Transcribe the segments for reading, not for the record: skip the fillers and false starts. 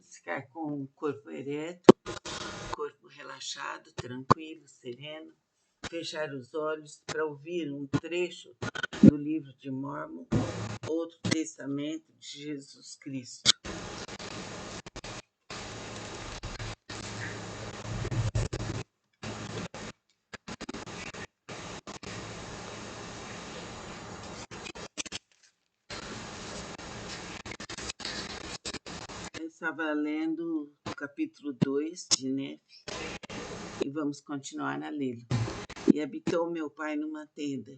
Vamos ficar com o corpo ereto, corpo relaxado, tranquilo, sereno. Fechar os olhos para ouvir um trecho do livro de Mórmon, Outro Testamento de Jesus Cristo. Eu estava lendo o capítulo 2 de Nefe e vamos continuar a lê-lo. E habitou meu pai numa tenda.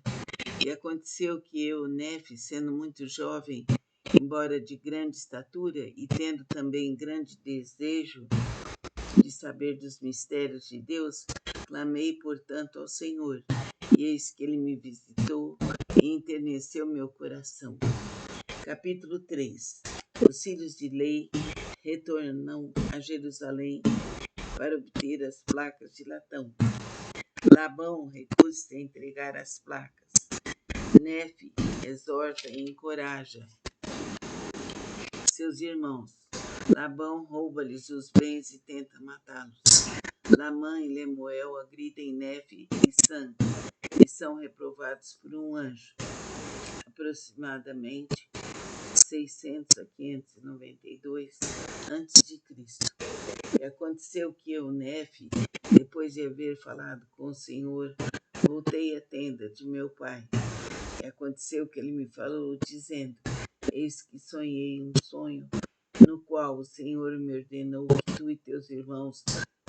E aconteceu que eu, Nefe, sendo muito jovem, embora de grande estatura e tendo também grande desejo de saber dos mistérios de Deus, clamei, portanto, ao Senhor. E eis que ele me visitou e enterneceu meu coração. Capítulo 3. Os filhos de Lei retornam a Jerusalém para obter as placas de latão. Labão recusa-se a entregar as placas. Nefe exorta e encoraja seus irmãos. Labão rouba-lhes os bens e tenta matá-los. Lamã e Lemuel agridem Nefe e Sam e são reprovados por um anjo. Aproximadamente 600 a 592 a.C. E aconteceu que eu, Nefe, depois de haver falado com o Senhor, voltei à tenda de meu pai. E aconteceu que ele me falou, dizendo: eis que sonhei um sonho, no qual o Senhor me ordenou que tu e teus irmãos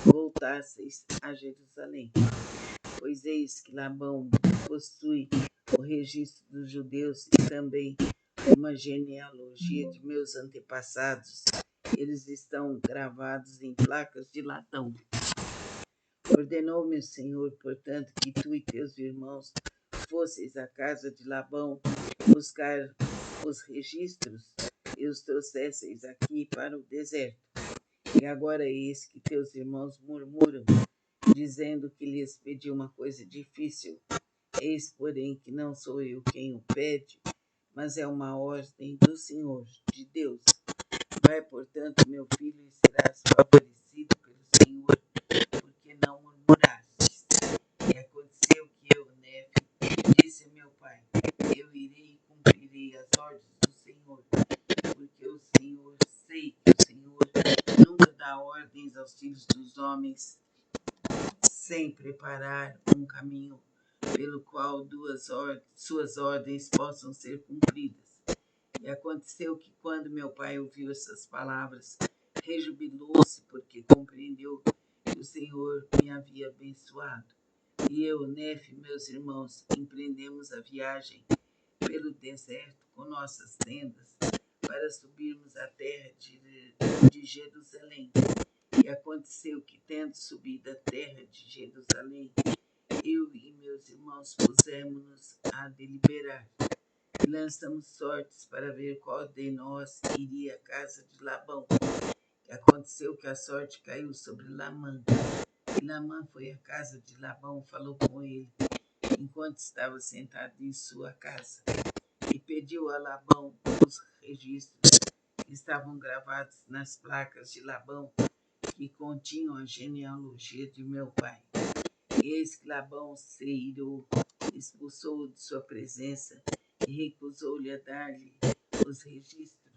voltasseis a Jerusalém. Pois eis que Labão possui o registro dos judeus e também uma genealogia de meus antepassados. Eles estão gravados em placas de latão. Ordenou-me o Senhor, portanto, que tu e teus irmãos fosseis à casa de Labão buscar os registros e os trouxesseis aqui para o deserto. E agora eis que teus irmãos murmuram, dizendo que lhes pedi uma coisa difícil. Eis, porém, que não sou eu quem o pede, mas é uma ordem do Senhor, de Deus. Vai, portanto, meu filho, e serás favorecido pelo Senhor, porque não murmurastes. E aconteceu que eu, Nefe, disse a meu pai: eu irei e cumprirei as ordens do Senhor, porque o Senhor, sei que o Senhor nunca dá ordens aos filhos dos homens sem preparar um caminho pelo qual suas ordens possam ser cumpridas. E aconteceu que, quando meu pai ouviu essas palavras, rejubilou-se, porque compreendeu que o Senhor me havia abençoado. E eu, Nefe e meus irmãos, empreendemos a viagem pelo deserto com nossas tendas para subirmos à terra de Jerusalém. E aconteceu que, tendo subido à terra de Jerusalém, eu e meus irmãos pusemos-nos a deliberar. E lançamos sortes para ver qual de nós iria à casa de Labão. E aconteceu que a sorte caiu sobre Lamã. E Lamã foi à casa de Labão, falou com ele, enquanto estava sentado em sua casa, e pediu a Labão os registros que estavam gravados nas placas de Labão, que continham a genealogia de meu pai. E eis que Labão se irou, expulsou-o de sua presença e recusou-lhe a dar-lhe os registros.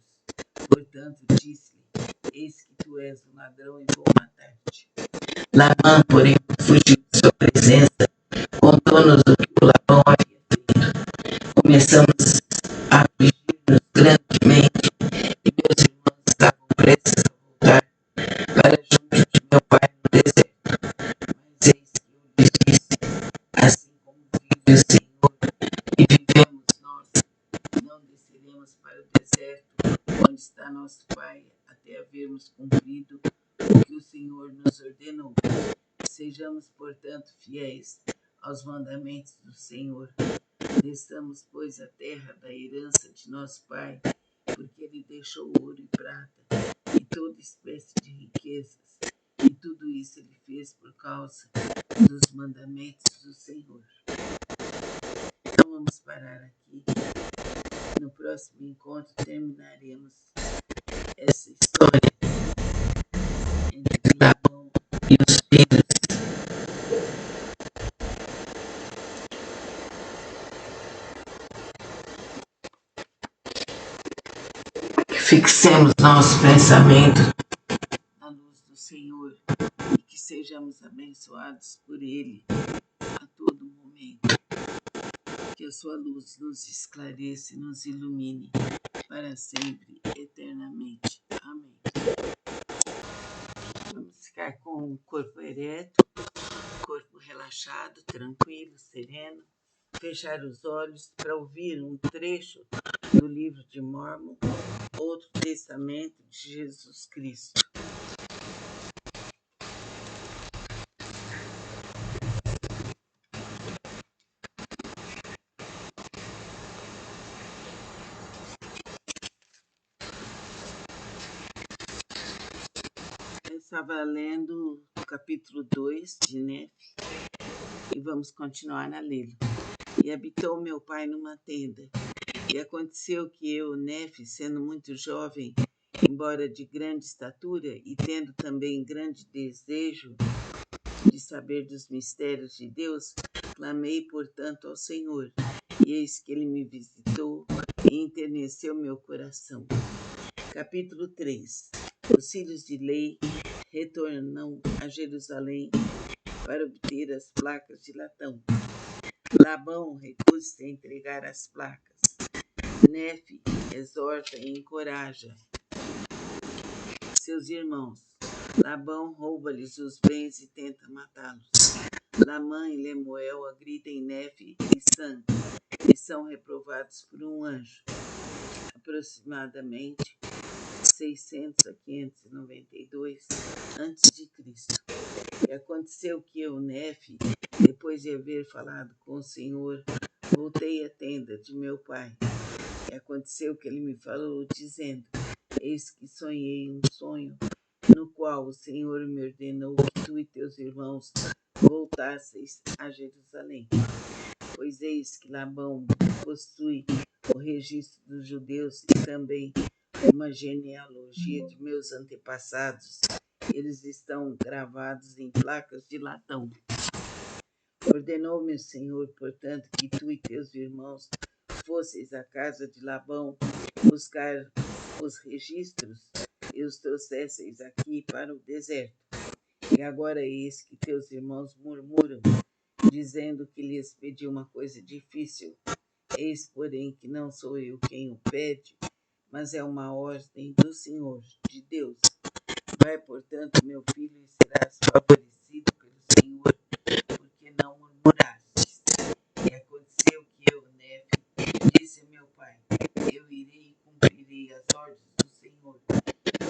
Portanto, disse-lhe: eis que tu és um ladrão e vou matar-te. Labão, porém, fugiu de sua presença, contou-nos o que o Labão havia feito. Começamos a afligir-nos grandemente, e meus irmãos estavam prestes a voltar para junto de meu pai no deserto. Mas eis que eu lhes disse: assim como vive o Senhor e vivemos nós, não desceremos para o deserto onde está nosso pai, até havermos cumprido o que o Senhor nos ordenou. Sejamos, portanto, fiéis aos mandamentos do Senhor. Desçamos, pois, a terra da herança de nosso pai, porque ele deixou ouro e prata e toda espécie de riquezas. E tudo isso ele fez por causa dos mandamentos do Senhor. Então vamos parar aqui. No próximo encontro terminaremos essa história e os filhos. Fixemos nosso pensamento na luz do Senhor e que sejamos abençoados por Ele a todo momento. Que a sua luz nos esclareça e nos ilumine para sempre, eternamente. Amém. Vamos ficar com o corpo ereto, corpo relaxado, tranquilo, sereno. Fechar os olhos para ouvir um trecho do livro de Mórmon, Outro Testamento de Jesus Cristo. Eu estava lendo o capítulo 2 de Nefe e vamos continuar a lê-lo. E habitou meu pai numa tenda. E aconteceu que eu, Nefe, sendo muito jovem, embora de grande estatura e tendo também grande desejo de saber dos mistérios de Deus, clamei, portanto, ao Senhor. E eis que ele me visitou e enterneceu meu coração. Capítulo 3. Os filhos de Lei retornam a Jerusalém para obter as placas de latão. Labão recusa-se a entregar as placas. Nefe exorta e encoraja seus irmãos. Labão rouba-lhes os bens e tenta matá-los. Lamã e Lemuel agridem Nefe e Sam e são reprovados por um anjo. Aproximadamente 600 a 592 a.C. E aconteceu que eu, Nefe, depois de haver falado com o Senhor, voltei à tenda de meu pai. E aconteceu que ele me falou, dizendo: eis que sonhei um sonho, no qual o Senhor me ordenou que tu e teus irmãos voltasseis a Jerusalém. Pois eis que Labão possui o registro dos judeus e também uma genealogia de meus antepassados. Eles estão gravados em placas de latão. Ordenou-me o Senhor, portanto, que tu e teus irmãos fosseis à casa de Labão buscar os registros e os trouxesseis aqui para o deserto. E agora eis que teus irmãos murmuram, dizendo que lhes pedi uma coisa difícil. Eis, porém, que não sou eu quem o pede, mas é uma ordem do Senhor, de Deus. Vai, portanto, meu filho, e serás favorecido pelo Senhor, porque não murmurastes. E aconteceu que eu, Nefe, disse a meu pai: eu irei e cumprirei as ordens do Senhor,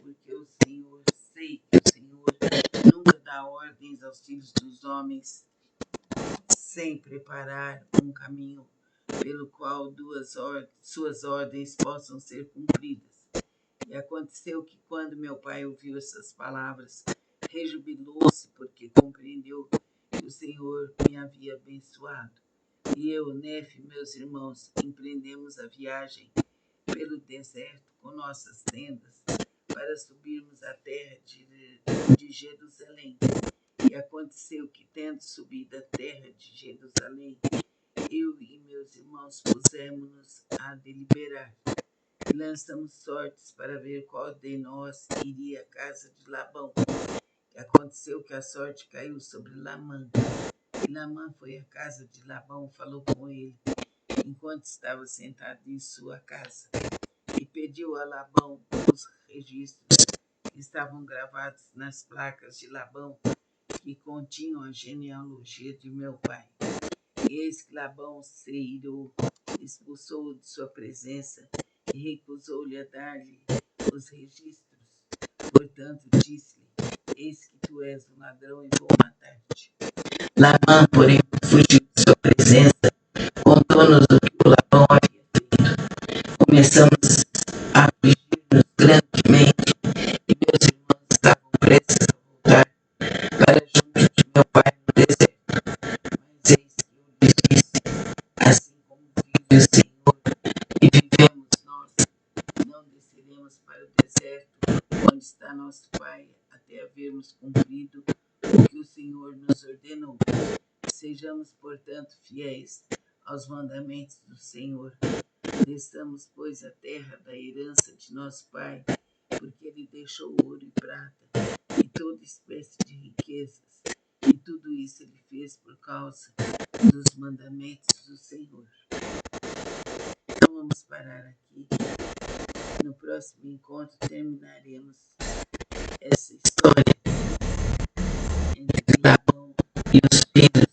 porque o Senhor, sei que o Senhor nunca dá ordens aos filhos dos homens sem preparar um caminho pelo qual suas ordens possam ser cumpridas. E aconteceu que, quando meu pai ouviu essas palavras, rejubilou-se, porque compreendeu que o Senhor me havia abençoado. E eu, Nefe e meus irmãos, empreendemos a viagem pelo deserto com nossas tendas para subirmos à terra de Jerusalém. E aconteceu que, tendo subido à terra de Jerusalém, eu e meus irmãos pusemos-nos a deliberar. E lançamos sortes para ver qual de nós iria à casa de Labão. E aconteceu que a sorte caiu sobre Lamã. E Lamã foi à casa de Labão, falou com ele, enquanto estava sentado em sua casa, e pediu a Labão os registros que estavam gravados nas placas de Labão, que continham a genealogia de meu pai. E eis que Labão se irou, expulsou-o de sua presença e recusou-lhe a dar-lhe os registros. Portanto, disse-lhe: eis que tu és um ladrão e vou matar-te. Labão, porém, fugiu de sua presença, contou-nos o que o Labão havia feito. Começamos a afligir-nos grandemente, e meus irmãos estavam prestes a voltar para junto de meu pai no deserto. Mas eis que eu lhes disse: assim como vive o Senhor e vivemos nós, não desceremos para o deserto, onde está nosso pai, até havermos cumprido Senhor nos ordenou. Sejamos, portanto, fiéis aos mandamentos do Senhor. Desçamos, pois, a terra da herança de nosso Pai, porque Ele deixou ouro e prata e toda espécie de riquezas. E tudo isso Ele fez por causa dos mandamentos do Senhor. Então vamos parar aqui. No próximo encontro terminaremos essa história entre Labão e os filhos.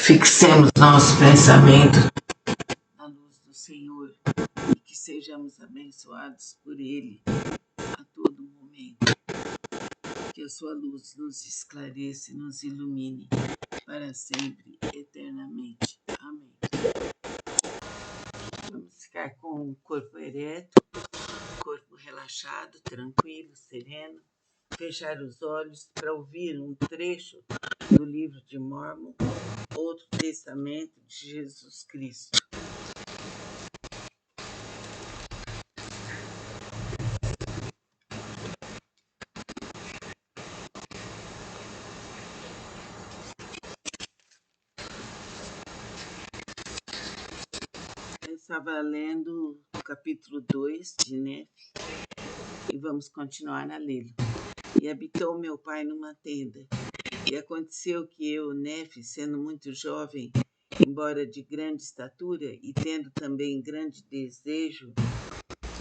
Fixemos nosso pensamento na luz do Senhor e que sejamos abençoados por Ele a todo momento. Que a sua luz nos esclareça e nos ilumine para sempre, eternamente. Amém. Vamos ficar com o corpo ereto, corpo relaxado, tranquilo, sereno. Fechar os olhos para ouvir um trecho do livro de Mórmon, Outro Testamento de Jesus Cristo. Eu estava lendo o capítulo 2 de Nefe e vamos continuar a lê-lo. E habitou meu pai numa tenda. E aconteceu que eu, Nefe, sendo muito jovem, embora de grande estatura e tendo também grande desejo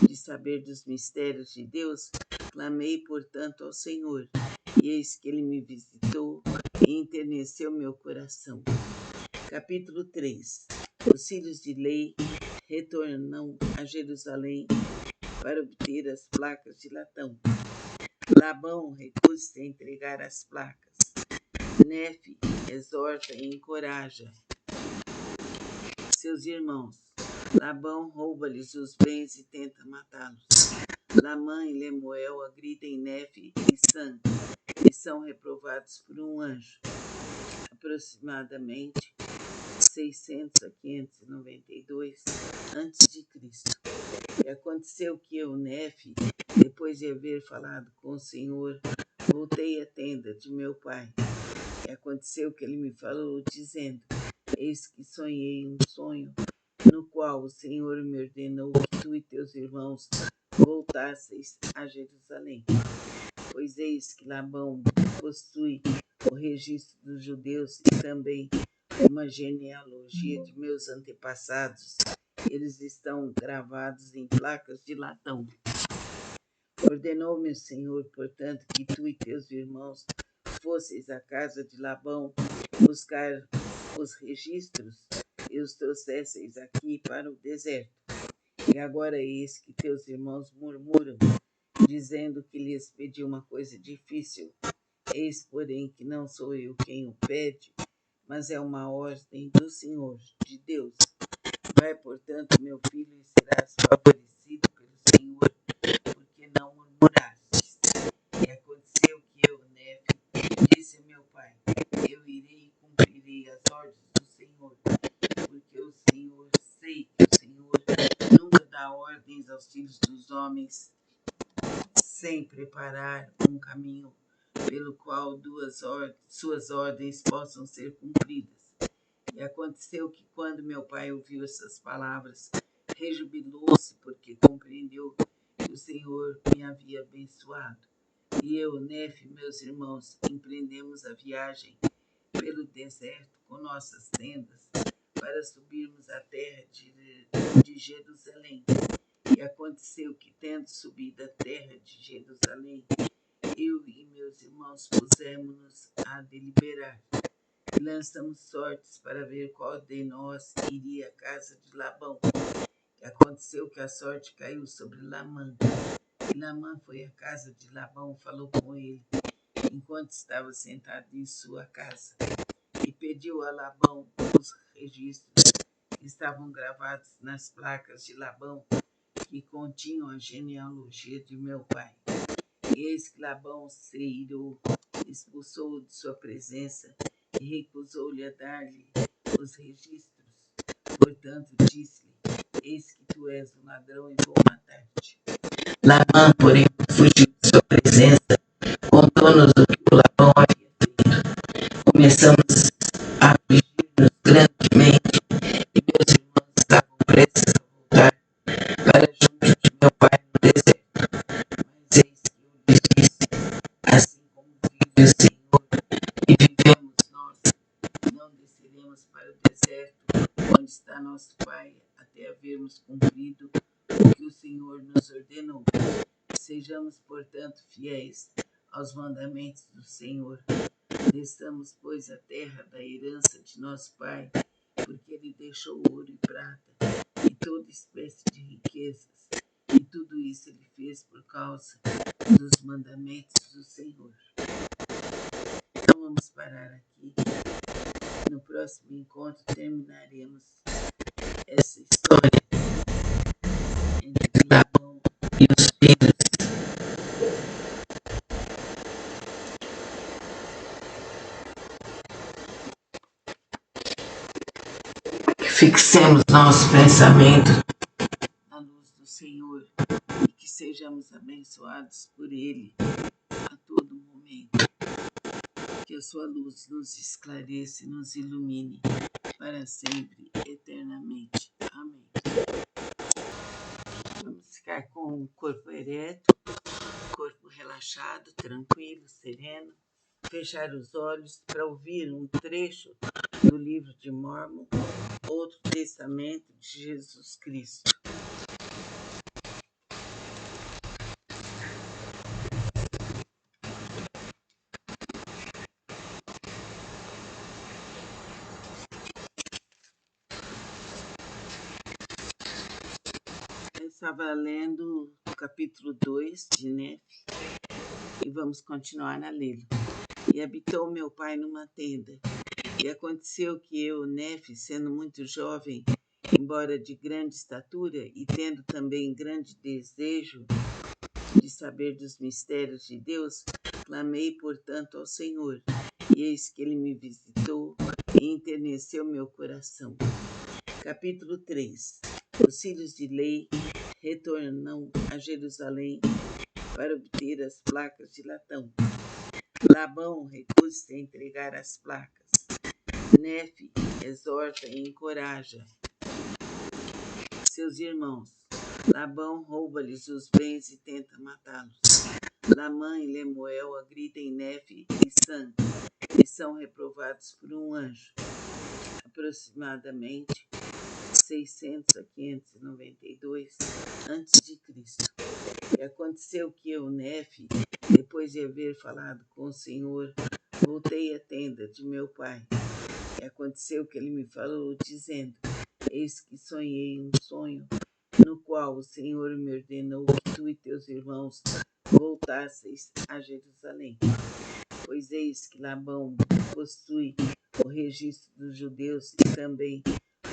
de saber dos mistérios de Deus, clamei, portanto, ao Senhor. E eis que ele me visitou e enterneceu meu coração. Capítulo 3. Os filhos de Lei retornam a Jerusalém para obter as placas de latão. Labão recusa-se a entregar as placas. Nefe exorta e encoraja seus irmãos. Labão rouba-lhes os bens e tenta matá-los. Lamã e Lemuel agridem Nefe e Sam e são reprovados por um anjo. Aproximadamente 600 a 592 a.C. E aconteceu que eu, Nefe, depois de haver falado com o Senhor, voltei à tenda de meu pai. E aconteceu que ele me falou, dizendo: eis que sonhei um sonho, no qual o Senhor me ordenou que tu e teus irmãos voltasseis a Jerusalém. Pois eis que Labão possui o registro dos judeus e também uma genealogia de meus antepassados. Eles estão gravados em placas de latão. Ordenou-me o Senhor, portanto, que tu e teus irmãos fosseis à casa de Labão buscar os registros e os trouxesseis aqui para o deserto. E agora eis que teus irmãos murmuram, dizendo que lhes pedi uma coisa difícil. Eis, porém, que não sou eu quem o pede, mas é uma ordem do Senhor, de Deus. Vai, portanto, meu filho, e serás favorecido pelo Senhor, porque não murmurastes. E aconteceu que eu, Nefe, disse a meu pai: eu irei e cumprirei as ordens do Senhor, porque o Senhor, sei que o Senhor nunca dá ordens aos filhos dos homens sem preparar um caminho pelo qual suas ordens possam ser cumpridas. E aconteceu que, quando meu pai ouviu essas palavras, rejubilou-se, porque compreendeu que o Senhor me havia abençoado. E eu, Nefe e meus irmãos, empreendemos a viagem pelo deserto com nossas tendas para subirmos à terra de Jerusalém. E aconteceu que, tendo subido à terra de Jerusalém, eu e meus irmãos pusemos-nos a deliberar. E lançamos sortes para ver qual de nós iria à casa de Labão. E aconteceu que a sorte caiu sobre Lamã. E Lamã foi à casa de Labão, falou com ele, enquanto estava sentado em sua casa, e pediu a Labão os registros que estavam gravados nas placas de Labão, que continham a genealogia de meu pai. E eis que Labão se irou, expulsou-o de sua presença e recusou-lhe a dar-lhe os registros. Portanto, disse-lhe: eis que tu és um ladrão e vou matar-te. Labão, porém, fugiu de sua presença, contou-nos o que o Labão havia feito. Começamos a afligir-nos grandemente, e meus irmãos estavam prestes a voltar para junto de meu pai no deserto. Mas eis que eu lhes disse, assim como vive o Senhor, e vivemos nós, não desceremos para o deserto, onde está nosso pai, até havermos cumprido o que o Senhor nos ordenou. Sejamos, portanto, fiéis aos mandamentos do Senhor. Desçamos, pois, a terra da herança de nosso pai, porque ele deixou ouro e prata, e toda espécie de riquezas, e tudo isso ele fez por causa dos mandamentos do Senhor. Então vamos parar aqui. No próximo encontro terminaremos essa história entre Labão e os filhos. Fixemos nosso pensamento na luz do Senhor e que sejamos abençoados por Ele a todo momento. Que a sua luz nos esclareça e nos ilumine para sempre, eternamente. Amém. Vamos ficar com o corpo ereto, corpo relaxado, tranquilo, sereno. Fechar os olhos para ouvir um trecho do livro de Mórmon, Outro Testamento de Jesus Cristo. Eu estava lendo o capítulo 2 de Nefe e vamos continuar a lê-lo. E habitou meu pai numa tenda. E aconteceu que eu, Nefe, sendo muito jovem, embora de grande estatura e tendo também grande desejo de saber dos mistérios de Deus, clamei, portanto, ao Senhor. E eis que ele me visitou e enterneceu meu coração. Capítulo 3. Os filhos de Lei retornam a Jerusalém para obter as placas de latão. Labão recusa-se a entregar as placas. Nefe exorta e encoraja seus irmãos. Labão rouba-lhes os bens e tenta matá-los. Lamã e Lemuel agridem Nefe e Sam e são reprovados por um anjo. Aproximadamente 600 a 592 a.C. E aconteceu que eu, Nefe, depois de haver falado com o Senhor, voltei à tenda de meu pai. E aconteceu que ele me falou, dizendo, eis que sonhei um sonho, no qual o Senhor me ordenou que tu e teus irmãos voltasseis a Jerusalém. Pois eis que Labão possui o registro dos judeus e também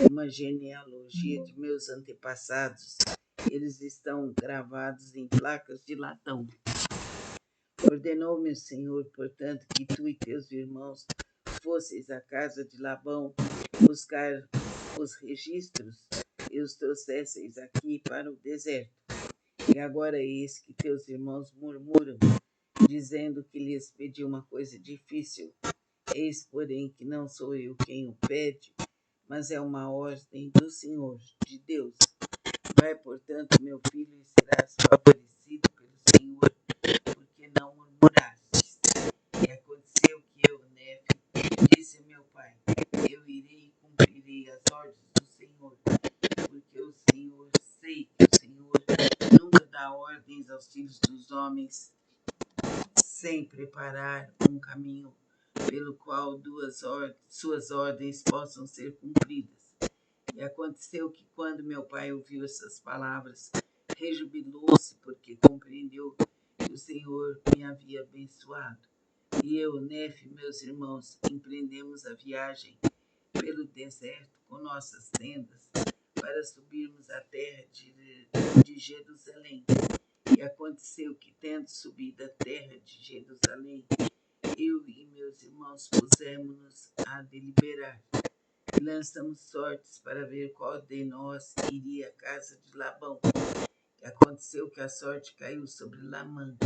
uma genealogia de meus antepassados. Eles estão gravados em placas de latão. Ordenou-me o Senhor, portanto, que tu e teus irmãos fosseis à casa de Labão buscar os registros e os trouxesseis aqui para o deserto. E agora eis que teus irmãos murmuram, dizendo que lhes pedi uma coisa difícil. Eis, porém, que não sou eu quem o pede, mas é uma ordem do Senhor, de Deus. Vai, portanto, meu filho, e serás favorecido pelo Senhor, porque não murmurastes. E aconteceu que eu, Nefe, disse a meu pai, eu irei e cumprirei as ordens do Senhor, porque o Senhor, sei que o Senhor nunca dá ordens aos filhos dos homens sem preparar um caminho pelo qual suas ordens possam ser cumpridas. E aconteceu que quando meu pai ouviu essas palavras, rejubilou-se porque compreendeu que o Senhor me havia abençoado. E eu, Nefe e meus irmãos, empreendemos a viagem pelo deserto com nossas tendas para subirmos à terra de Jerusalém. E aconteceu que, tendo subido à terra de Jerusalém, eu e meus irmãos pusemos-nos a deliberar. e lançamos sortes para ver qual de nós iria à casa de Labão. E aconteceu que a sorte caiu sobre Lamã.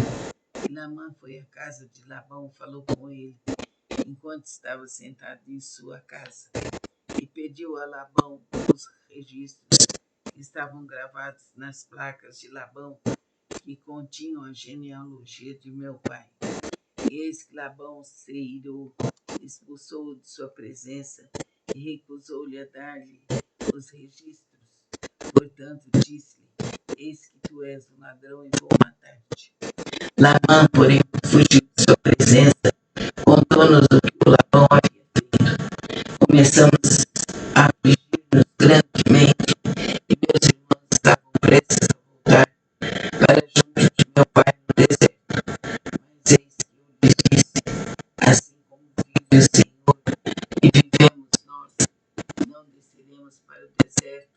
E Lamã foi à casa de Labão, falou com ele, enquanto estava sentado em sua casa, e pediu a Labão os registros que estavam gravados nas placas de Labão, que continham a genealogia de meu pai. E eis que Labão se irou, expulsou-o de sua presença e recusou-lhe a dar-lhe os registros. Portanto, disse-lhe, eis que tu és um ladrão e vou matar-te. Labão, porém, fugiu de sua presença, contou-nos o que o Labão havia feito. Começamos a afligir-nos grandemente, e meus irmãos estavam prestes a voltar para junto de meu pai no deserto. Mas eis que eu lhes disse, assim como vive o Senhor, e vivemos nós, não desceremos para o deserto,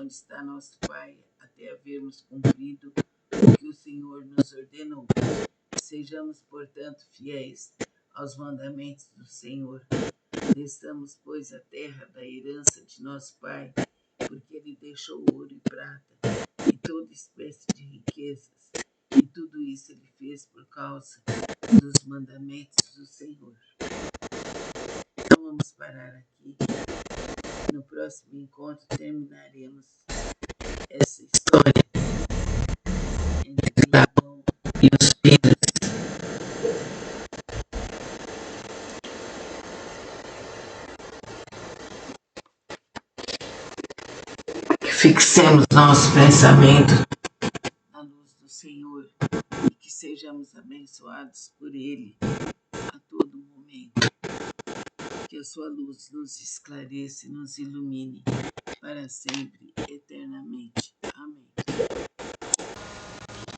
onde está nosso pai, até havermos cumprido o que o Senhor nos ordenou. Sejamos, portanto, fiéis aos mandamentos do Senhor. Desçamos, pois, a terra da herança de nosso pai, porque ele deixou ouro e prata, e toda espécie de riquezas, e tudo isso ele fez por causa dos mandamentos do Senhor. Então vamos parar aqui. No próximo encontro terminaremos essa história entre Labão e os filhos. Fixemos nosso pensamento na luz do Senhor e que sejamos abençoados por Ele a todo momento. Que a sua luz nos esclareça e nos ilumine para sempre, eternamente. Amém.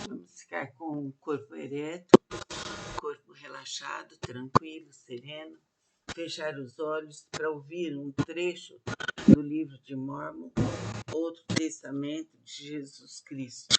Vamos ficar com o corpo ereto, corpo relaxado, tranquilo, sereno. Fechar os olhos para ouvir um trecho do livro de Mórmon, Outro Testamento de Jesus Cristo.